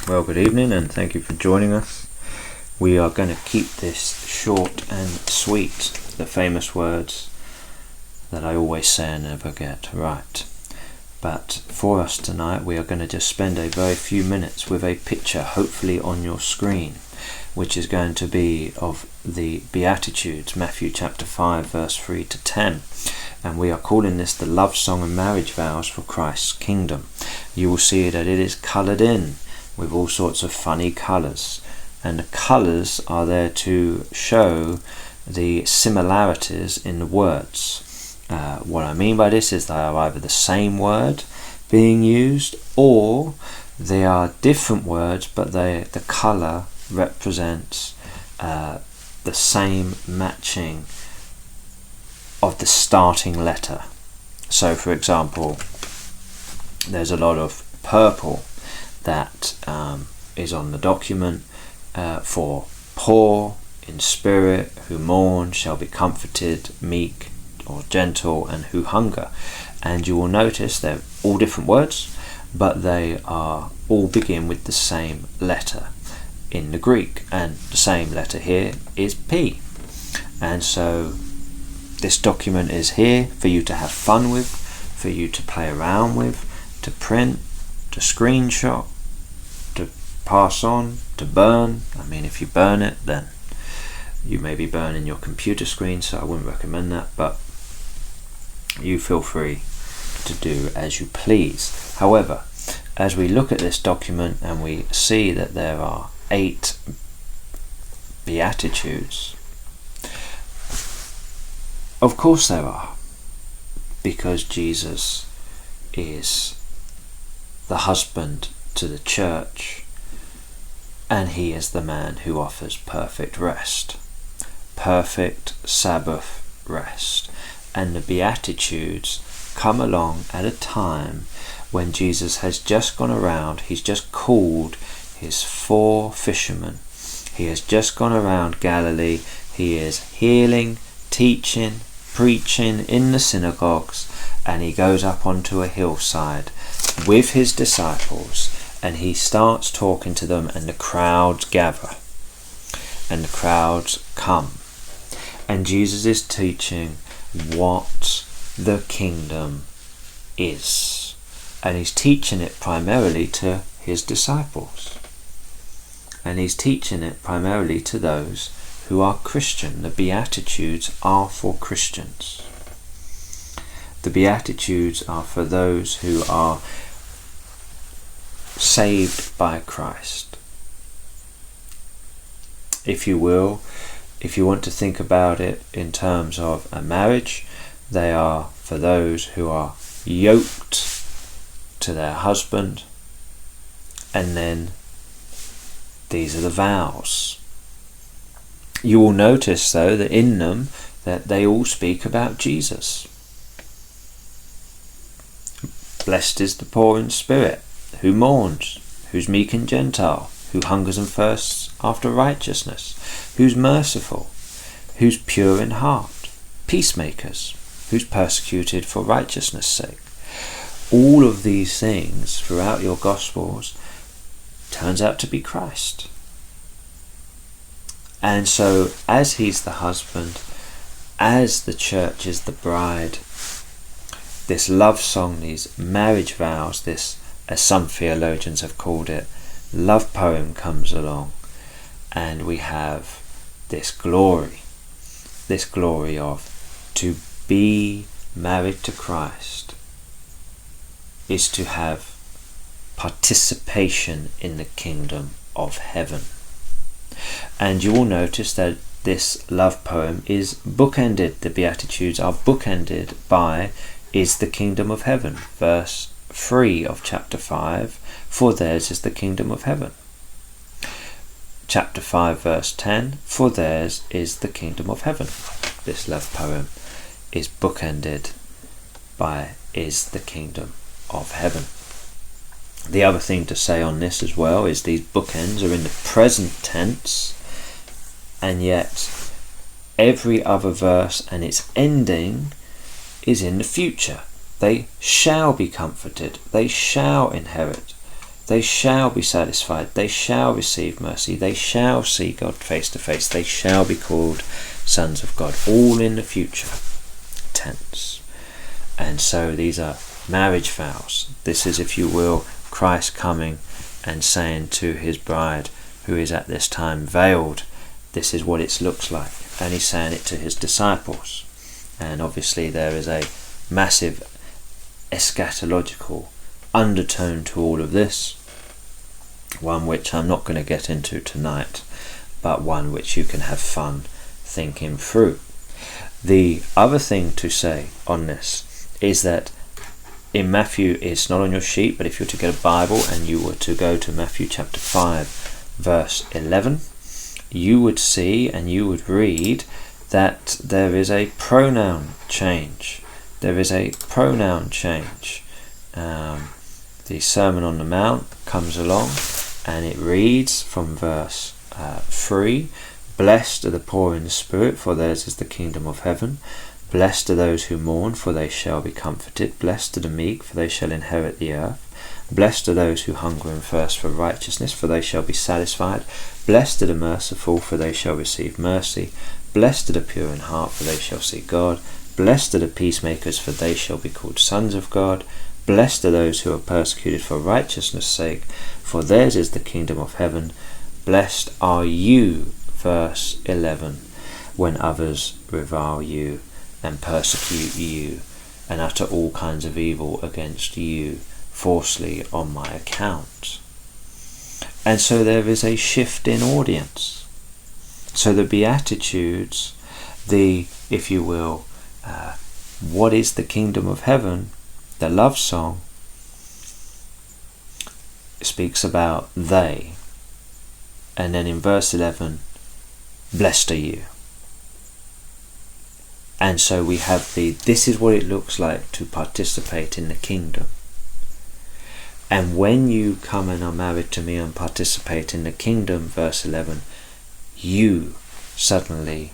Well, good evening and thank you for joining us. We are going to keep this short and sweet, the famous words that I always say and never get right. But for us tonight, we are going to just spend a very few minutes with a picture, hopefully on your screen, which is going to be of the Beatitudes, Matthew chapter 5, verse 3 to 10. And we are calling this the love song and marriage vows for Christ's kingdom. You will see that it is coloured in with all sorts of funny colours. And the colours are there to show the similarities in the words. What I mean by this is they are either the same word being used or they are different words, but the colour represents the same matching of the starting letter. So for example, there's a lot of purple that is on the document for poor in spirit, who mourn shall be comforted, meek or gentle, and who hunger. And you will notice they're all different words, but they are all begin with the same letter in the Greek, and the same letter here is P. And so this document is here for you to have fun with, for you to play around with, to print, to screenshot, to pass on, to burn. I mean, if you burn it, then you may be burning your computer screen, so I wouldn't recommend that, but you feel free to do as you please. However, as we look at this document and we see that there are 8 Beatitudes, of course there are, because Jesus is the husband to the church, and he is the man who offers perfect rest, perfect Sabbath rest. And the Beatitudes come along at a time when Jesus has just gone around, he's just called his 4 fishermen. He has just gone around Galilee, he is healing, teaching, preaching in the synagogues, and he goes up onto a hillside with his disciples and he starts talking to them, and the crowds gather and the crowds come, and Jesus is teaching what the kingdom is, and he's teaching it primarily to his disciples, and he's teaching it primarily to those who are Christian. The Beatitudes are for Christians. The Beatitudes are for those who are saved by Christ. If you will, if you want to think about it in terms of a marriage, they are for those who are yoked to their husband, and then these are the vows. You will notice though that in them that they all speak about Jesus. Blessed is the poor in spirit, who mourns, who's meek and gentle, who hungers and thirsts after righteousness, who's merciful, who's pure in heart, peacemakers, who's persecuted for righteousness' sake. All of these things throughout your Gospels turns out to be Christ. And so as he's the husband, as the church is the bride, this love song, these marriage vows, this, as some theologians have called it, love poem comes along, and we have this glory of to be married to Christ is to have participation in the kingdom of heaven. And you will notice that this love poem is bookended. The Beatitudes are bookended by is the kingdom of heaven. Verse 3 of chapter 5, for theirs is the kingdom of heaven. Chapter 5 verse 10, for theirs is the kingdom of heaven. This love poem is bookended by is the kingdom of heaven. The other thing to say on this as well is these bookends are in the present tense, and yet every other verse and its ending is in the future. They shall be comforted, they shall inherit, They shall be satisfied. They shall receive mercy. They shall see God face to face. They shall be called sons of God. All in the future tense. And so these are marriage vows. This is, if you will, Christ coming and saying to his bride, who is at this time veiled, this is what it looks like. And he's saying it to his disciples. And obviously there is a massive eschatological undertone to all of this, one which I'm not going to get into tonight, but one which you can have fun thinking through. The other thing to say on this is that in Matthew, it's not on your sheet, but if you were to get a Bible and you were to go to Matthew chapter 5 verse 11, you would see and you would read that there is a pronoun change. There is a pronoun change. The Sermon on the Mount comes along and it reads from verse 3, "Blessed are the poor in spirit, for theirs is the kingdom of heaven. Blessed are those who mourn, for they shall be comforted. Blessed are the meek, for they shall inherit the earth. Blessed are those who hunger and thirst for righteousness, for they shall be satisfied. Blessed are the merciful, for they shall receive mercy. Blessed are the pure in heart, for they shall see God. Blessed are the peacemakers, for they shall be called sons of God. Blessed are those who are persecuted for righteousness' sake, for theirs is the kingdom of heaven. Blessed are you," verse 11, "when others revile you and persecute you and utter all kinds of evil against you falsely on my account." And so there is a shift in audience. So the Beatitudes, if you will, what is the kingdom of heaven, the love song, speaks about they. And then in verse 11, blessed are you. And so we have this is what it looks like to participate in the kingdom. And when you come and are married to me and participate in the kingdom, verse 11, you suddenly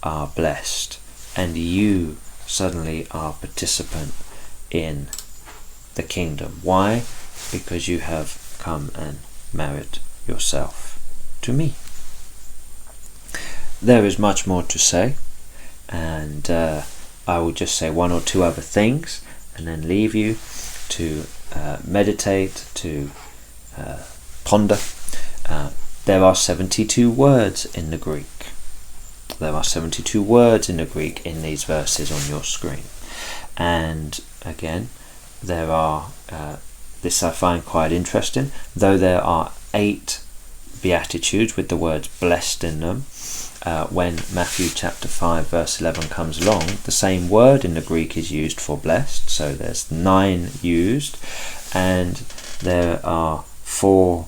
are blessed. And you suddenly are participant in the kingdom. Why? Because you have come and married yourself to me. There is much more to say, and I will just say one or two other things and then leave you to meditate, to ponder. There are 72 words in the Greek. There are 72 words in the Greek in these verses on your screen. And again, there are, this I find quite interesting, though there are 8 Beatitudes with the words blessed in them, when Matthew chapter 5 verse 11 comes along, the same word in the Greek is used for blessed, so there's 9 used, and there are 4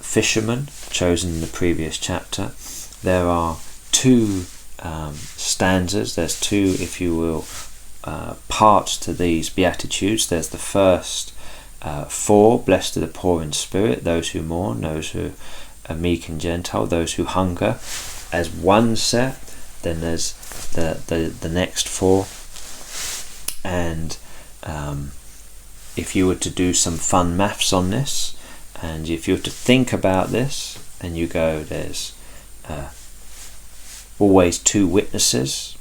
fishermen chosen in the previous chapter. There are 2 stanzas, there's 2, if you will, parts to these Beatitudes. There's the first 4, blessed are the poor in spirit, those who mourn, those who are meek and gentle, those who hunger, as one set. Then there's the next 4, and if you were to do some fun maths on this, and if you were to think about this, and you go, there's always 2 witnesses.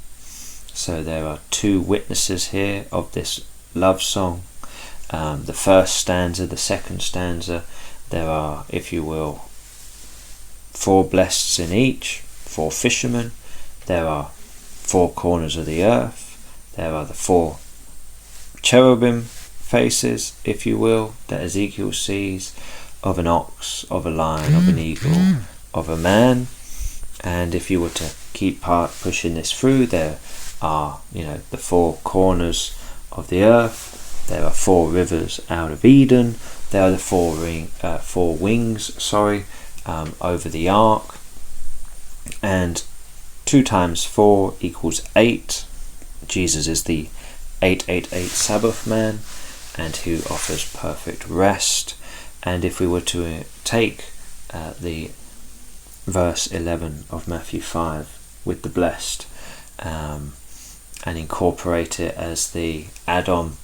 So there are 2 witnesses here of this love song. The first stanza, the second stanza, there are, if you will, 4 blesseds in each, 4 fishermen. There are 4 corners of the earth. There are the 4 cherubim faces, if you will, that Ezekiel sees, of an ox, of a lion, of an eagle, of a man. And if you were to keep pushing this through, there are, the 4 corners of the earth. There are 4 rivers out of Eden. There are the 4 wings, over the ark. And 2 times 4 equals 8. Jesus is the 888 Sabbath man, and who offers perfect rest. And if we were to take the verse 11 of Matthew 5 with the blessed, and incorporate it as the add-on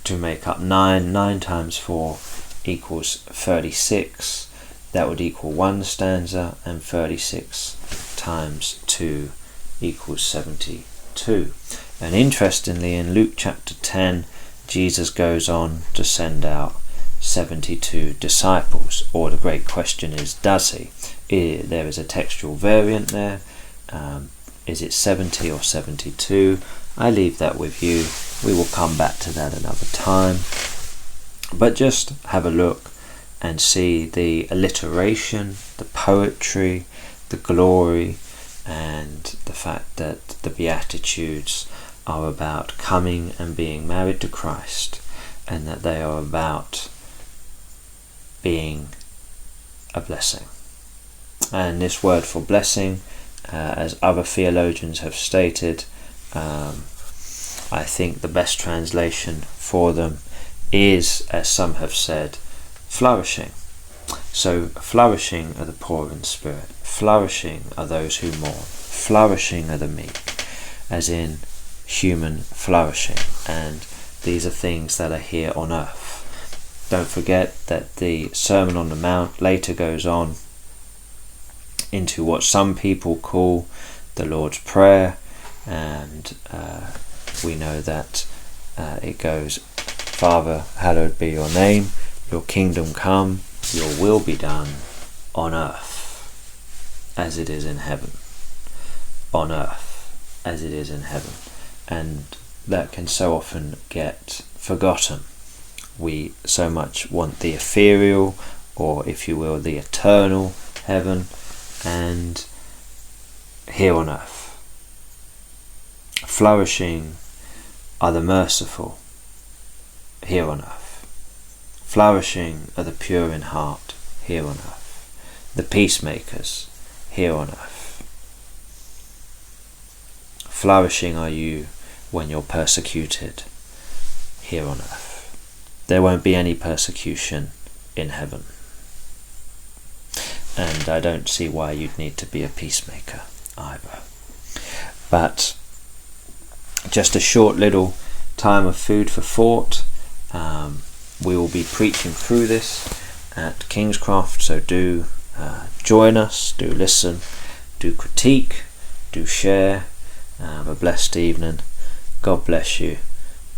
to make up 9 times 4 equals 36. That would equal 1 stanza, and 36 times 2 equals 72. And interestingly, in Luke chapter 10, Jesus goes on to send out 72 disciples. Or the great question is, does he? There is a textual variant there. Is it 70 or 72? I leave that with you. We will come back to that another time. But just have a look and see the alliteration, the poetry, the glory, and the fact that the Beatitudes are about coming and being married to Christ, and that they are about being a blessing. And this word for blessing, as other theologians have stated, I think the best translation for them is, as some have said, flourishing. So flourishing are the poor in spirit, flourishing are those who mourn, flourishing are the meek, as in human flourishing. And these are things that are here on earth. Don't forget that the Sermon on the Mount later goes on into what some people call the Lord's Prayer, and we know that it goes, Father, hallowed be your name, your kingdom come, your will be done on earth as it is in heaven. On earth as it is in heaven. And that can so often get forgotten. We so much want the ethereal, or if you will, the eternal heaven, and here on earth. Flourishing are the merciful here on earth. Flourishing are the pure in heart here on earth. The peacemakers here on earth. Flourishing are you when you're persecuted here on earth. There won't be any persecution in heaven. And I don't see why you'd need to be a peacemaker either. But just a short little time of food for thought. We will be preaching through this at Kingscroft, so do join us, do listen, do critique, do share. Have a blessed evening. God bless you,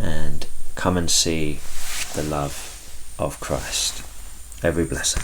and come and see the love of Christ. Every blessing.